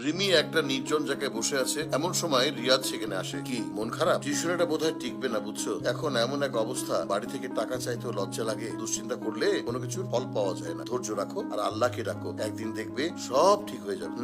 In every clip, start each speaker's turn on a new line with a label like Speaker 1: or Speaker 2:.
Speaker 1: রিমি একটা নির্জন জায়গায় বসে আছে। এমন সময় রিয়াদ সেখানে আসে। কি মন খারাপ? টিউশনটা বোধহয় টিকবে না, বুঝছো? এখন এমন এক অবস্থা, বাড়ি থেকে টাকা চাইতেও লজ্জা লাগে। দুশ্চিন্তা করলে কোনো কিছুর ফল পাওয়া যায় না। ধৈর্য রাখো আর আল্লাহকে রাখো, একদিন দেখবে সব ঠিক হয়ে যাবে।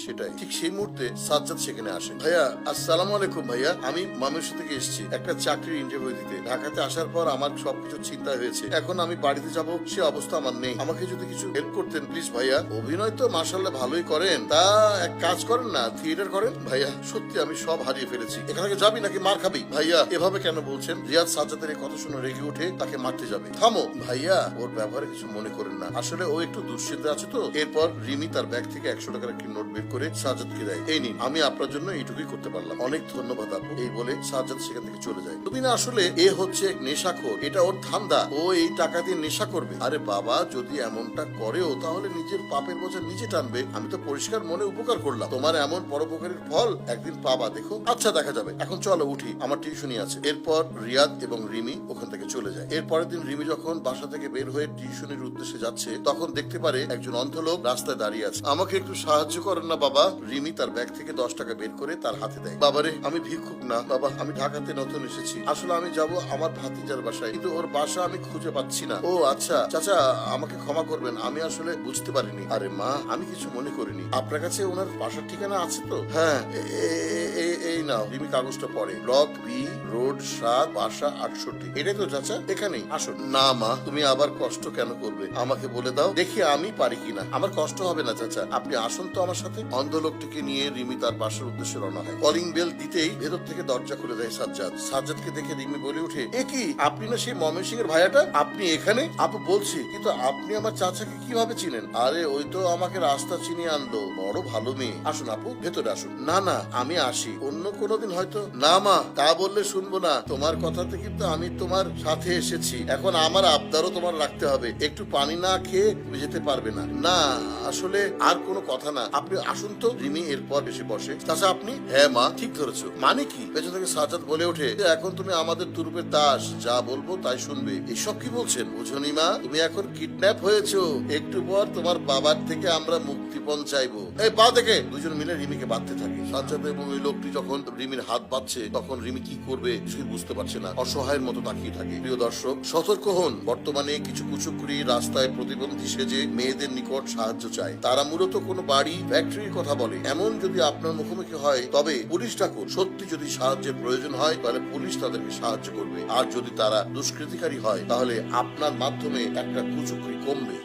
Speaker 1: সেটাই। ঠিক সেই মুহূর্তে সাজ্জাদ সেখানে আসে। ভাইয়া আসসালামু আলাইকুম। ভাইয়া আমি মামেশা থেকে এসেছি একটা চাকরির ইন্টারভিউ দিতে। ঢাকাতে আসার পর আমার সবকিছু চিন্তা হয়েছে। এখন আমি বাড়িতে যাব, সে অবস্থা আমার নেই। আমাকে যদি কিছু হেল্প করতেন প্লিজ ভাইয়া। অভিনয় তো মাশাআল্লাহ ভালোই করেন, তা এক কাজ করেন না, থিয়েটার করেন। ভাইয়া সত্যি আমি সব হারিয়ে ফেলেছি। এখান থেকে যাবি নাকি মার খাবি? ভাইয়া এভাবে কেন বলছেন? রিয়াদ সাজ্জাদের এই কথা শুনে রেগে উঠে তাকে মারতে যাবে। থামো ভাইয়া, ওর ব্যবহারে কিছু মনে করেন না, আসলে ও একটু দুশ্চিন্তা আছে তো। এরপর রিমি তার ব্যাগ থেকে 100 টাকার একটি নোট বের করে সাজ্জাদকে দেয়। এই নিন, আমি আপনার জন্য এইটুকুই করতে পারলাম, অনেক ধন্যবাদ আপু। এই বলে সাজ্জাদ সেখান থেকে চলে যায়। তুমি না আসলে এ হচ্ছে এক নেশাখোর, এটা ওর ধান্দা, ও এই টাকা দিয়ে নেশা করবে। আরে বাবা, যদি এমনটা করেও তাহলে নিজের পাপের বোঝা নিজে টানবে। আমি তো পরিষ্কার মনে উপকার করলাম, তোমার এমন পরোপকারের ফল একদিন পাবা, দেখো। আচ্ছা দেখা যাবে, এখন চলো উঠি, আমার টিউশনই আছে। এরপর রিয়াদ এবং রিমি ওখান থেকে চলে যায়। এরপরের দিন রিমি যখন বাসা থেকে বের হয়ে টিউশনের উদ্দেশ্যে যাচ্ছে, তখন দেখতে পারে একজন অন্ধ লোক রাস্তায় দাঁড়িয়ে আছে। আমাকে একটু সাহায্য করেন না বাবা। রিমি তার ব্যাগ থেকে 10 টাকা বের করে তার হাতে দেয়। বাবারে, আমি ভিক্ষুক না বাবা, আমি ঢাকাতে নতুন এসেছি। আসলে আমি যাব আমার ভাতিজার বাসায়, কিন্তু ওর বাসা আমি খুঁজে পাচ্ছি না। ও আচ্ছা চাচা, আমাকে ক্ষমা করবেন, আমি আসলে বুঝতে পারিনি। আরে মা, আমি কিছু মনে করিনি। আপনার কাছে ওনার বাসার ঠিকানা আছে তো? হ্যাঁ, এই নাও। রিমি কাগজটা পড়ে। ব্লক বি, রোড 7, বাসা 68। এটাই তো চাচা? এখানেই আসুন। না মা, তুমি আবার কষ্ট কেন করবে? আমাকে বলে দাও, দেখি আমি পারি কিনা। আমার কষ্ট হবে না চাচা, আপনি আসুন তো আমার সাথে। অন্ধ লোকটিকে নিয়ে রিমি তার বাসার উদ্দেশ্যে রওনা হয়। কলিং বেল দিতেই ভেতর থেকে দরজা খুলে দেয় সাজ্জাদ। সাজ্জাদকে দেখে রিমি বলে উঠে, এ কি, আপনি না সেই ময়মনসিং এর ভাইয়াটা? আপনি এখানে? আপু বলছি, কিন্তু আপনি আমার চাচাকে কিভাবে চিনেন? আরে ওই তো আমাকে রাস্তা চিনিয়ে আনলো, বড় ভালো মেয়ে। আসুন আপু, ভেতরে আসুন। না না, আমি আসি, অন্য কোনোদিন হয়তো। না মা, তা বললে শুনবো না। তোমার কথাতে কিন্তু আমি তোমার সাথে এসেছি, এখন আমার আবদারও তোমার রাখতে হবে। একটু পানি না খেয়ে তুমি যেতে পারবে না। না আসলে আর কোনো কথা না, আপনি আসুন তো। রিমি এরপর এসে বসে। চাচা আপনি? হ্যাঁ মা, ঠিক ধরেছো। মানে কি? পেছন থেকে সাজ্জাদ বলে ওঠে, এখন তুমি আমাদের তুরুপের দাস, যা বলবো তাই শুনবে। এসব কি বলছেন? বুঝনি মা, তুমি এখন কিডন্যাপ হয়েছো। একটু পর তোমার বাবার থেকে আমরা মুক্তিপণ চাইবো। এই পা থেকে। দুজন মিলে রিমিকে বাঁধতে থাকে। সাজ্জাদ এবং ওই লোকটি যখন রিমির হাত বাঁধছে, তখন রিমি কি করবে কিছুই বুঝতে পারছে না, অসহায়ের মতো তাকিয়ে থাকে। প্রিয় দর্শক, সতর্ক হন, বর্তমানে কিছু কুচুকুরি রাস্তায় প্রতিবন্ধী সেজে মেয়েদের নিকট সাহায্য চায়। তারা মূলত কোনো বাড়ি, ফ্যাক্টরির কথা বলে। এমন যদি আপনার মুখোমুখি হয়, তবে পুলিশ ডাকুন। সত্যি যদি সাহায্যের প্রয়োজন হয়, তাহলে পুলিশ তাদেরকে সাহায্য করবে। আর যদি তারা দুষ্কৃতিকারী হয়, তাহলে আপনার মাধ্যমে একটা কুচুকুরি কমবে।